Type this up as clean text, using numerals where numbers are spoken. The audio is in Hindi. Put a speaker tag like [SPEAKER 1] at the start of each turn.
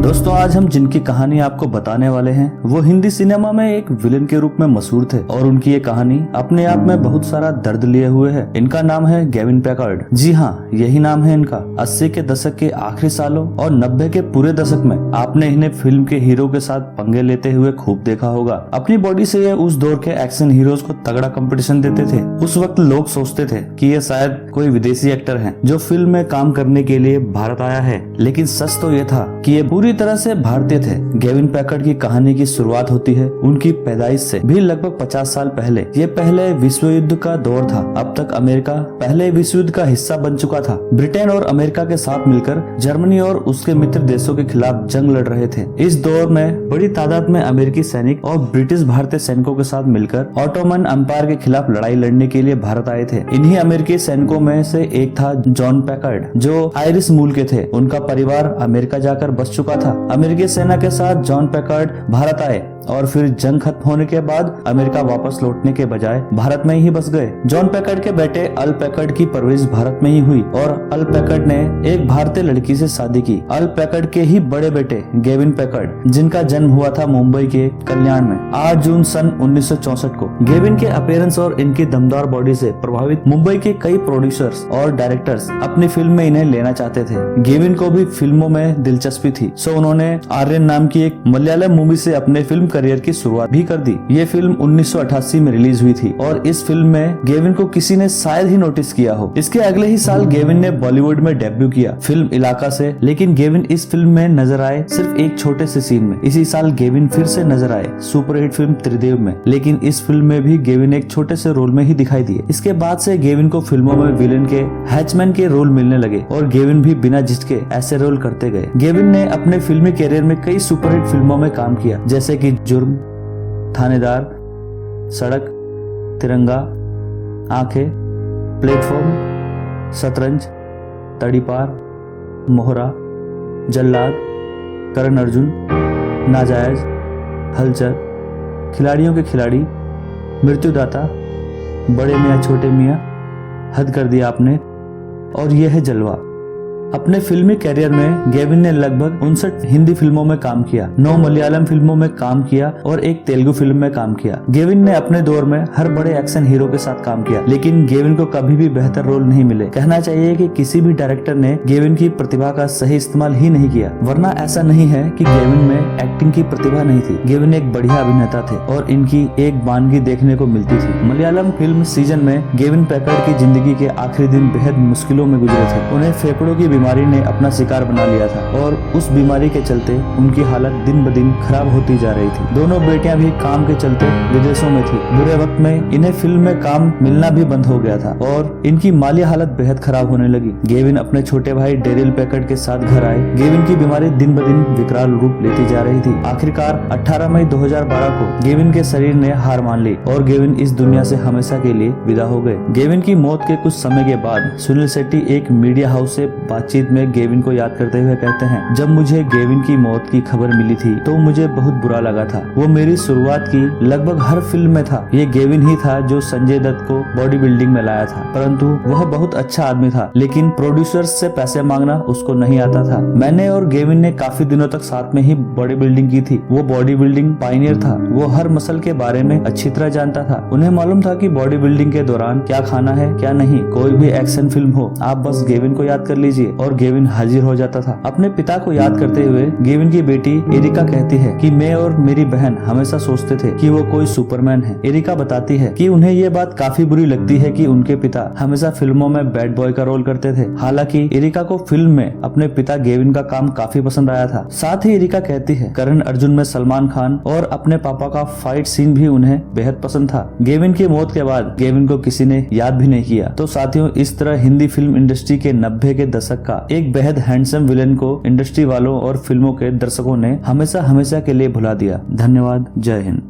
[SPEAKER 1] दोस्तों आज हम जिनकी कहानी आपको बताने वाले हैं वो हिंदी सिनेमा में एक विलेन के रूप में मशहूर थे और उनकी ये कहानी अपने आप में बहुत सारा दर्द लिए हुए है। इनका नाम है गेविन पैकर्ड। जी हाँ, यही नाम है इनका। 80 के दशक के आखिरी सालों और 90 के पूरे दशक में आपने इन्हें फिल्म के हीरो के साथ पंगे लेते हुए खूब देखा होगा। अपनी बॉडी से ये उस दौर के एक्शन हीरोज को तगड़ा कंपटीशन देते थे। उस वक्त लोग सोचते थे कि ये शायद कोई विदेशी एक्टर है जो फिल्म में काम करने के लिए भारत आया है, लेकिन सच तो ये था कि ये पूरी तरह से भारतीय थे। गेविन पैकर्ड की कहानी की शुरुआत होती है उनकी पैदाइश से भी लगभग 50 साल पहले। ये पहले विश्व युद्ध का दौर था। अब तक अमेरिका पहले विश्व युद्ध का हिस्सा बन चुका था। ब्रिटेन और अमेरिका के साथ मिलकर जर्मनी और उसके मित्र देशों के खिलाफ जंग लड़ रहे थे। इस दौर में बड़ी तादाद में अमेरिकी सैनिक और ब्रिटिश भारतीय सैनिकों के साथ मिलकर ऑटोमन एम्पायर के खिलाफ लड़ाई लड़ने के लिए भारत आए थे। इन्हीं अमेरिकी सैनिकों में से एक था जॉन पैकर्ड, जो आयरिश मूल के थे। उनका परिवार अमेरिका जाकर बस चुका था। अमेरिकी सेना के साथ जॉन पैकर्ड भारत आए और फिर जंग खत्म होने के बाद अमेरिका वापस लौटने के बजाय भारत में ही बस गए। जॉन पैकर्ड के बेटे अल पैकर्ड की परवरिश भारत में ही हुई और अल पैकर्ड ने एक भारतीय लड़की से शादी की। अल पैकर्ड के ही बड़े बेटे गेविन पैकर्ड, जिनका जन्म हुआ था मुंबई के कल्याण में 8 जून सन 1964 को। गेविन के अपीयरेंस और इनकी दमदार बॉडी से प्रभावित मुंबई के कई प्रोड्यूसर्स और डायरेक्टर्स अपनी फिल्म में इन्हें लेना चाहते थे। गेविन को भी फिल्मों में दिलचस्पी थी, सो उन्होंने आर्यन नाम की एक मलयालम मूवी से अपने फिल्म करियर की शुरुआत भी कर दी। ये फिल्म 1988 में रिलीज हुई थी और इस फिल्म में गेविन को किसी ने शायद ही नोटिस किया हो। इसके अगले ही साल गेविन ने बॉलीवुड में डेब्यू किया फिल्म इलाका से, लेकिन गेविन इस फिल्म में नजर आए सिर्फ एक छोटे से सीन में। इसी साल गेविन फिर से नजर आए सुपरहिट फिल्म त्रिदेव में, लेकिन इस फिल्म में भी गेविन एक छोटे से रोल में ही दिखाई दिए। इसके बाद से गेविन को फिल्मों में विलेन के हैचमैन के रोल मिलने लगे और गेविन भी बिना झिझके ऐसे रोल करते गए। गेविन ने अपने फिल्मी कैरियर में कई सुपरहिट फिल्मों में काम किया, जैसे कि जुर्म, थानेदार, सड़क, तिरंगा, आंखें, प्लेटफॉर्म, शतरंज, तड़ीपार, मोहरा, जल्लाद, करण अर्जुन, नाजायज, हलचल, खिलाड़ियों के खिलाड़ी, मृत्युदाता, बड़े मियाँ छोटे मियाँ, हद कर दिया आपने और यह है जलवा। अपने फिल्मी कैरियर में गेविन ने लगभग 59 हिंदी फिल्मों में काम किया, 9 मलयालम फिल्मों में काम किया और एक तेलुगु फिल्म में काम किया। गेविन ने अपने दौर में हर बड़े एक्शन हीरो के साथ काम किया, लेकिन गेविन को कभी भी बेहतर रोल नहीं मिले। कहना चाहिए कि किसी भी डायरेक्टर ने गेविन की प्रतिभा का सही इस्तेमाल ही नहीं किया, वरना ऐसा नहीं है कि गेविन में एक्टिंग की प्रतिभा नहीं थी। गेविन एक बढ़िया अभिनेता थे और इनकी एक बानगी देखने को मिलती थी। मलयालम फिल्म सीजन में गेविन पैकर्ड की जिंदगी के आखिरी दिन बेहद मुश्किलों में गुजरे थे। उन्हें फेफड़ों की बीमारी ने अपना शिकार बना लिया था और उस बीमारी के चलते उनकी हालत दिन ब दिन खराब होती जा रही थी। दोनों बेटियां भी काम के चलते विदेशों में थी। बुरे वक्त में इन्हें फिल्म में काम मिलना भी बंद हो गया था और इनकी माली हालत बेहद खराब होने लगी। गेविन अपने छोटे भाई डेरिल पैकर्ड के साथ घर आए। गेविन की बीमारी दिन ब दिन विकराल रूप लेती जा रही थी। आखिरकार 18 मई 2012 को गेविन के शरीर ने हार मान ली और गेविन इस दुनिया से हमेशा के लिए विदा हो गए। गेविन की मौत के कुछ समय के बाद सुनील शेट्टी एक मीडिया हाउस से बातचीत में गेविन को याद करते हुए कहते हैं, जब मुझे गेविन की मौत की खबर मिली थी तो मुझे बहुत बुरा लगा था। वो मेरी शुरुआत की लगभग हर फिल्म में था। ये गेविन ही था जो संजय दत्त को बॉडी बिल्डिंग में लाया था, परंतु वह बहुत अच्छा आदमी था, लेकिन प्रोड्यूसर्स से पैसे मांगना उसको नहीं आता था। मैंने और गेविन ने काफी दिनों तक साथ में ही बॉडी बिल्डिंग की थी। वो बॉडी बिल्डिंग पायनियर था। वो हर मसल के बारे में अच्छी तरह जानता था। उन्हें मालूम था कि बॉडी बिल्डिंग के दौरान क्या खाना है क्या नहीं। कोई भी एक्शन फिल्म हो, आप बस गेविन को याद कर लीजिए और गेविन हाजिर हो जाता था। अपने पिता को याद करते हुए गेविन की बेटी एरिका कहती है कि मैं और मेरी बहन हमेशा सोचते थे कि वो कोई सुपरमैन है। एरिका बताती है कि उन्हें ये बात काफी बुरी लगती है कि उनके पिता हमेशा फिल्मों में बैड बॉय का रोल करते थे। हालांकि एरिका को फिल्म में अपने पिता गेविन का काम काफी पसंद आया था। साथ ही एरिका कहती है करण अर्जुन में सलमान खान और अपने पापा का फाइट सीन भी उन्हें बेहद पसंद था। गेविन की मौत के बाद गेविन को किसी ने याद भी नहीं किया। तो साथियों, इस तरह हिंदी फिल्म इंडस्ट्री के 90 के दशक का एक बेहद हैंडसम विलेन को इंडस्ट्री वालों और फिल्मों के दर्शकों ने हमेशा हमेशा के लिए भुला दिया। धन्यवाद। जय हिंद।